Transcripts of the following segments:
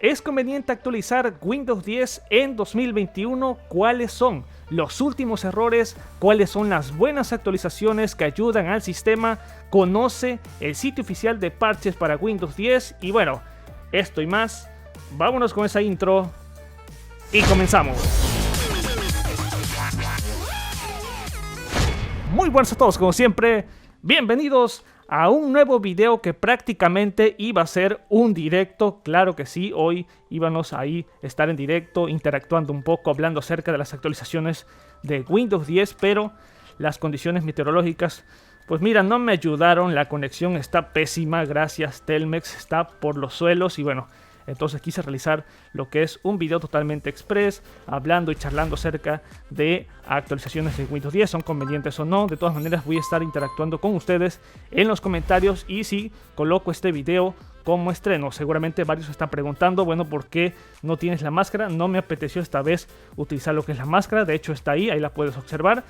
¿Es conveniente actualizar Windows 10 en 2021? ¿Cuáles son los últimos errores? ¿Cuáles son las buenas actualizaciones que ayudan al sistema? Conoce el sitio oficial de parches para Windows 10 y bueno, esto y más. Vámonos con esa intro y comenzamos. Muy buenos a todos, como siempre. Bienvenidos a un nuevo video que prácticamente iba a ser un directo. Claro que sí, hoy íbamos ahí a estar en directo, interactuando un poco, hablando acerca de las actualizaciones de Windows 10, pero las condiciones meteorológicas, pues mira, no me ayudaron. La conexión está pésima, gracias Telmex, está por los suelos y bueno, entonces quise realizar lo que es un video totalmente express, hablando y charlando acerca de actualizaciones de Windows 10, son convenientes o no. De todas maneras voy a estar interactuando con ustedes en los comentarios y si coloco este video como estreno. Seguramente varios se están preguntando, bueno, ¿por qué no tienes la máscara? No me apeteció esta vez utilizar lo que es la máscara, de hecho está ahí la puedes observar.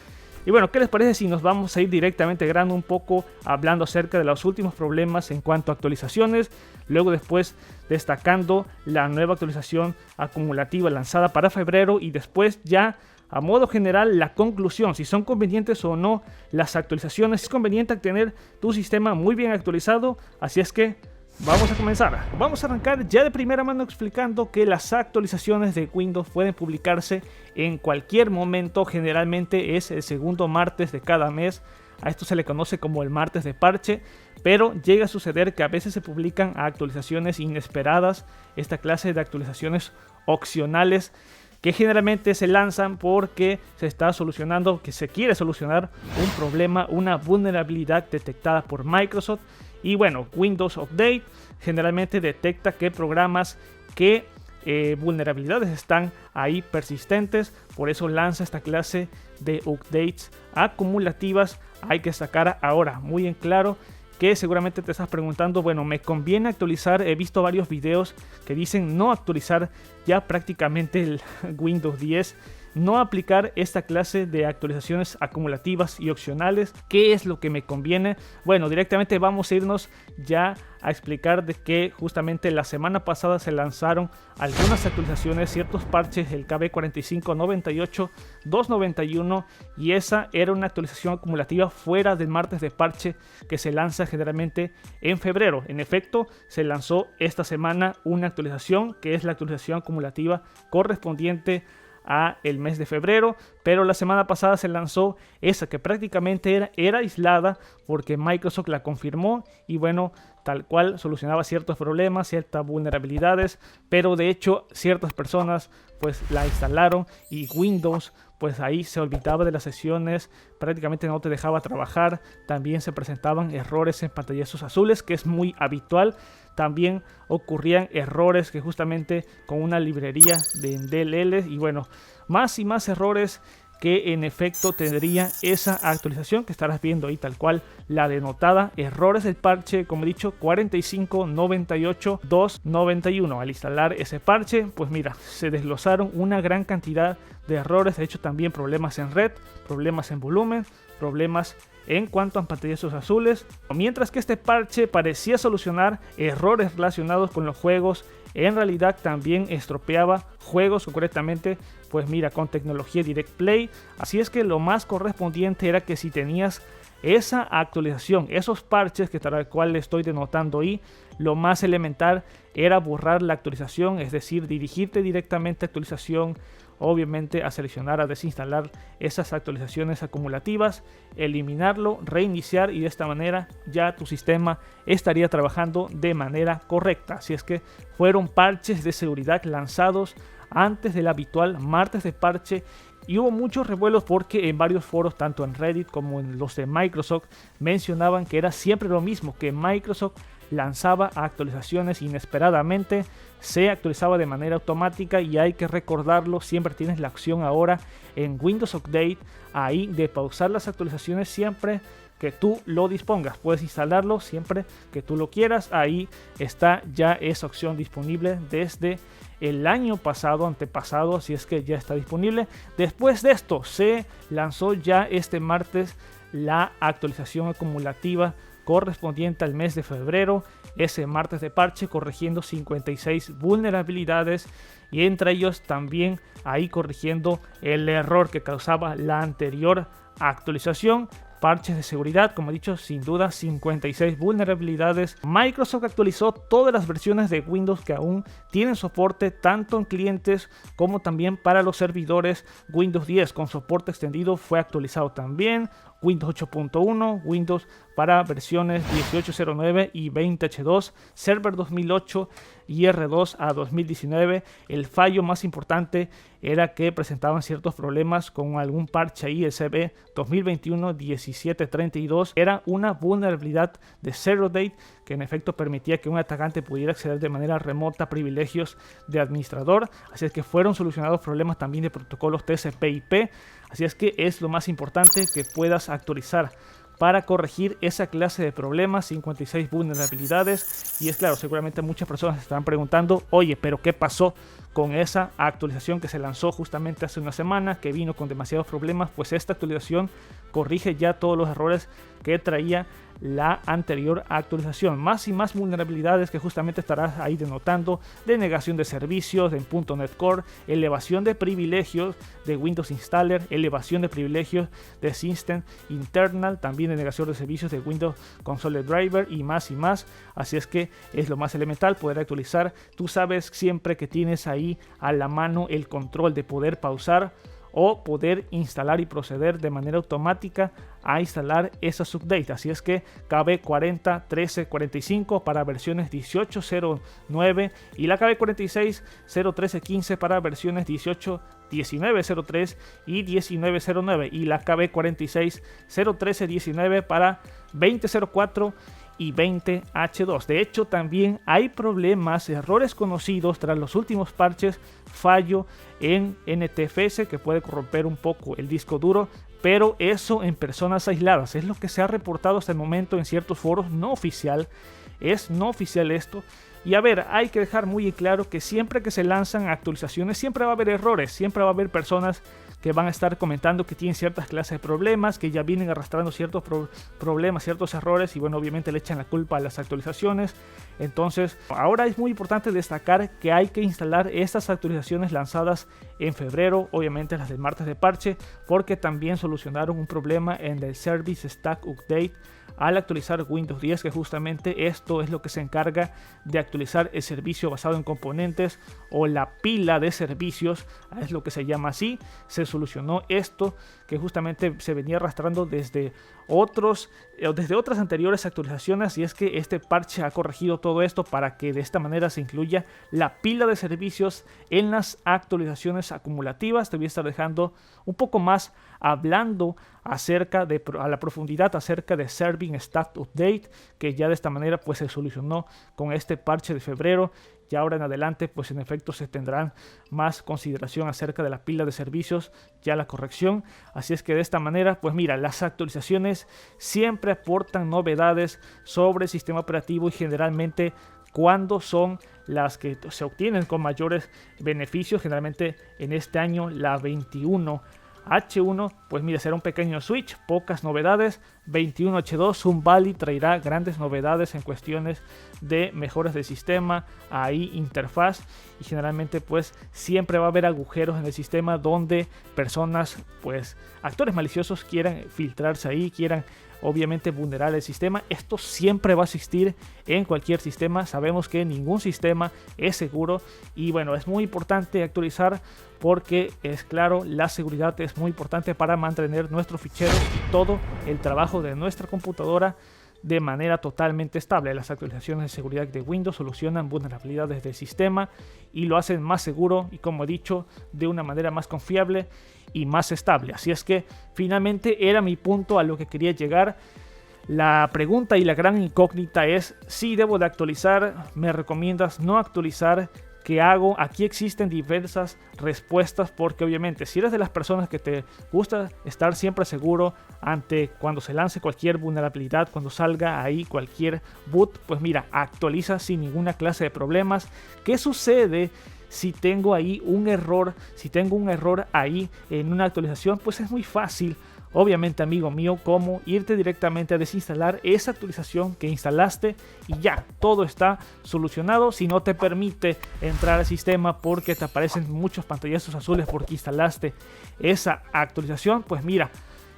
Y bueno, ¿qué les parece si nos vamos a ir directamente grabando un poco hablando acerca de los últimos problemas en cuanto a actualizaciones? Luego después destacando la nueva actualización acumulativa lanzada para febrero y después ya a modo general la conclusión, si son convenientes o no las actualizaciones. Es conveniente tener tu sistema muy bien actualizado, así es que vamos a comenzar. Vamos a arrancar ya de primera mano explicando que las actualizaciones de Windows pueden publicarse en cualquier momento. Generalmente es el segundo martes de cada mes. A esto se le conoce como el martes de parche, pero llega a suceder que a veces se publican actualizaciones inesperadas, esta clase de actualizaciones opcionales que generalmente se lanzan porque se está solucionando, que se quiere solucionar un problema, una vulnerabilidad detectada por Microsoft. Y bueno, Windows Update generalmente detecta qué programas, qué vulnerabilidades están ahí persistentes. Por eso lanza esta clase de updates acumulativas. Hay que sacar ahora muy en claro que seguramente te estás preguntando, bueno, ¿me conviene actualizar? He visto varios videos que dicen no actualizar ya prácticamente el Windows 10. No aplicar esta clase de actualizaciones acumulativas y opcionales. ¿Qué es lo que me conviene? Bueno, directamente vamos a irnos ya a explicar de que justamente la semana pasada se lanzaron algunas actualizaciones, ciertos parches, el KB45, 98, 291, y esa era una actualización acumulativa fuera del martes de parche que se lanza generalmente en febrero. En efecto, se lanzó esta semana una actualización que es la actualización acumulativa correspondiente a el mes de febrero, pero la semana pasada se lanzó esa que prácticamente era aislada porque Microsoft la confirmó y bueno, tal cual solucionaba ciertos problemas, ciertas vulnerabilidades, pero de hecho ciertas personas pues la instalaron y Windows pues ahí se olvidaba de las sesiones, prácticamente no te dejaba trabajar. También se presentaban errores en pantallazos azules, que es muy habitual. También ocurrían errores que justamente con una librería de DLL y bueno, más y más errores que en efecto tendría esa actualización que estarás viendo ahí tal cual la denotada. Errores del parche, como he dicho, 45, 98, 291. Al instalar ese parche, pues mira, se desglosaron una gran cantidad de errores. De hecho también problemas en red, problemas en volumen, problemas en cuanto a pantallazos azules. Mientras que este parche parecía solucionar errores relacionados con los juegos, en realidad también estropeaba juegos, concretamente pues mira, con tecnología Direct Play. Así es que lo más correspondiente era que si tenías esa actualización, esos parches que tal cual le estoy denotando ahí, lo más elemental era borrar la actualización, es decir, dirigirte directamente a actualización, obviamente a seleccionar, a desinstalar esas actualizaciones acumulativas, eliminarlo, reiniciar y de esta manera ya tu sistema estaría trabajando de manera correcta. Así es que fueron parches de seguridad lanzados antes del habitual martes de parche y hubo muchos revuelos porque en varios foros, tanto en Reddit como en los de Microsoft, mencionaban que era siempre lo mismo, que Microsoft lanzaba actualizaciones inesperadamente, se actualizaba de manera automática y hay que recordarlo, siempre tienes la opción ahora en Windows Update ahí de pausar las actualizaciones siempre que tú lo dispongas. Puedes instalarlo siempre que tú lo quieras, ahí está ya esa opción disponible desde el año pasado, antepasado, así es que ya está disponible. Después de esto se lanzó ya este martes la actualización acumulativa correspondiente al mes de febrero. ese martes de parche, corrigiendo 56 vulnerabilidades y entre ellos también ahí corrigiendo el error que causaba la anterior actualización. Parches de seguridad, como he dicho, sin duda 56 vulnerabilidades. Microsoft actualizó todas las versiones de Windows que aún tienen soporte tanto en clientes como también para los servidores. Windows 10 con soporte extendido fue actualizado también. Windows 8.1, Windows para versiones 18.09 y 20H2, Server 2008 y R2 a 2019. El fallo más importante era que presentaban ciertos problemas con algún parche ISB 2021-1732. Era una vulnerabilidad de Zero Date que en efecto permitía que un atacante pudiera acceder de manera remota a privilegios de administrador. Así es que fueron solucionados problemas también de protocolos TCP/IP. Así es que es lo más importante que puedas actualizar para corregir esa clase de problemas, 56 vulnerabilidades. Y es claro, seguramente muchas personas se están preguntando, oye, pero ¿qué pasó con esa actualización que se lanzó justamente hace una semana, que vino con demasiados problemas? Pues esta actualización corrige ya todos los errores que traía la anterior actualización. Más y más vulnerabilidades que justamente estarás ahí denotando: denegación de servicios en .NET Core, elevación de privilegios de Windows Installer, elevación de privilegios de System Internal, también denegación de servicios de Windows Console Driver y más y más. Así es que es lo más elemental poder actualizar. Tú sabes siempre que tienes ahí a la mano el control de poder pausar o poder instalar y proceder de manera automática a instalar esas updates. Así es que KB 40 13 45 para versiones 18.09 y la KB 46 013 15 para versiones 18 19.03 y 19.09 y la KB 46 013 19 para 20.04 y 20H2. De hecho, también hay problemas, errores conocidos tras los últimos parches, fallo en NTFS que puede corromper un poco el disco duro, pero eso en personas aisladas. Es lo que se ha reportado hasta el momento en ciertos foros no oficial. Es no oficial esto. Y a ver, hay que dejar muy claro que siempre que se lanzan actualizaciones, siempre va a haber errores, siempre va a haber personas que van a estar comentando que tienen ciertas clases de problemas, que ya vienen arrastrando ciertos problemas, ciertos errores, y bueno, obviamente le echan la culpa a las actualizaciones. Entonces, ahora es muy importante destacar que hay que instalar estas actualizaciones lanzadas en febrero, obviamente las del martes de parche, porque también solucionaron un problema en el Service Stack Update al actualizar Windows 10, que justamente esto es lo que se encarga de actualizar el servicio basado en componentes o la pila de servicios, es lo que se llama así. Se solucionó esto que justamente se venía arrastrando desde otras anteriores actualizaciones, y es que este parche ha corregido todo esto para que de esta manera se incluya la pila de servicios en las actualizaciones acumulativas. Te voy a estar dejando un poco más hablando acerca de a la profundidad acerca de Serving Stack Update, que ya de esta manera pues se solucionó con este parche de febrero. Y ahora en adelante pues en efecto se tendrán más consideración acerca de la pila de servicios, ya la corrección. Así es que de esta manera pues mira, las actualizaciones siempre aportan novedades sobre el sistema operativo y generalmente cuando son las que se obtienen con mayores beneficios. Generalmente en este año la 21H1 pues mira, será un pequeño switch, pocas novedades. 21H2 Sun Valley traerá grandes novedades en cuestiones de mejoras del sistema, ahí interfaz, y generalmente pues siempre va a haber agujeros en el sistema donde personas, pues actores maliciosos quieran filtrarse ahí, quieran obviamente vulnerar el sistema. Esto siempre va a existir en cualquier sistema. Sabemos que ningún sistema es seguro y bueno, es muy importante actualizar porque es claro, la seguridad es muy importante para mantener nuestros ficheros y todo el trabajo de nuestra computadora de manera totalmente estable. Las actualizaciones de seguridad de Windows solucionan vulnerabilidades del sistema y lo hacen más seguro y, como he dicho, de una manera más confiable y más estable. Así es que finalmente era mi punto a lo que quería llegar. La pregunta y la gran incógnita es si debo de actualizar, me recomiendas no actualizar. ¿Qué hago? Aquí existen diversas respuestas porque obviamente si eres de las personas que te gusta estar siempre seguro ante cuando se lance cualquier vulnerabilidad, cuando salga ahí cualquier boot, pues mira, actualiza sin ninguna clase de problemas. ¿Qué sucede si tengo ahí un error? Si tengo un error ahí en una actualización, pues es muy fácil. obviamente, amigo mío, como irte directamente a desinstalar esa actualización que instalaste y ya, todo está solucionado. Si no te permite entrar al sistema porque te aparecen muchos pantallazos azules porque instalaste esa actualización, pues mira,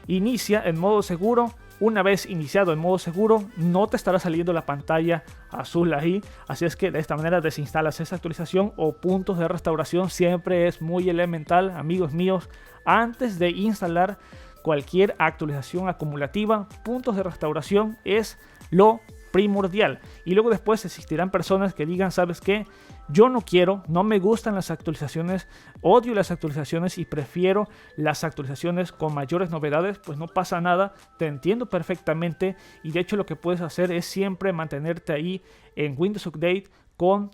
inicia en modo seguro. Una vez iniciado en modo seguro, no te estará saliendo la pantalla azul ahí. Así es que de esta manera desinstalas esa actualización o puntos de restauración. Siempre es muy elemental, amigos míos, antes de instalar cualquier actualización acumulativa, puntos de restauración es lo primordial. Y luego después existirán personas que digan, ¿sabes qué? Yo no quiero, no me gustan las actualizaciones, odio las actualizaciones y prefiero las actualizaciones con mayores novedades. Pues no pasa nada, te entiendo perfectamente, y de hecho lo que puedes hacer es siempre mantenerte ahí en Windows Update con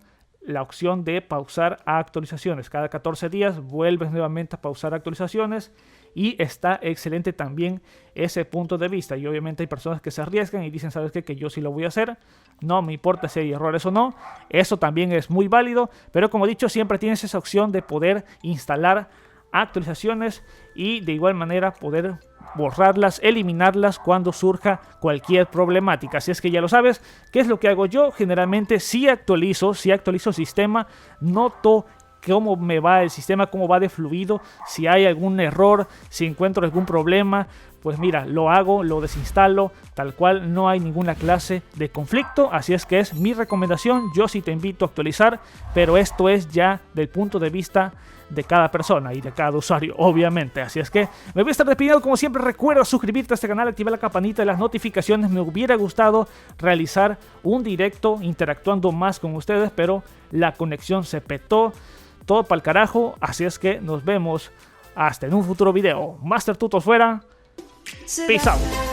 la opción de pausar actualizaciones. Cada 14 días vuelves nuevamente a pausar actualizaciones y está excelente también ese punto de vista. Y obviamente hay personas que se arriesgan y dicen, ¿sabes qué? Que yo sí lo voy a hacer. No me importa si hay errores o no. Eso también es muy válido. Pero como he dicho, siempre tienes esa opción de poder instalar actualizaciones y de igual manera poder borrarlas, eliminarlas cuando surja cualquier problemática. Así es que ya lo sabes. ¿Qué es lo que hago yo? Generalmente si actualizo sistema, noto cómo me va el sistema, cómo va de fluido, si hay algún error, si encuentro algún problema, pues mira, lo hago, lo desinstalo, tal cual, no hay ninguna clase de conflicto. Así es que es mi recomendación. Yo sí te invito a actualizar, pero esto es ya del punto de vista de cada persona y de cada usuario, obviamente. Así es que me voy a estar despidiendo. Como siempre, recuerda suscribirte a este canal, activar la campanita de las notificaciones. Me hubiera gustado realizar un directo interactuando más con ustedes, pero la conexión se petó, todo para el carajo. Así es que nos vemos hasta en un futuro video. Master Tutos fuera. Peace out.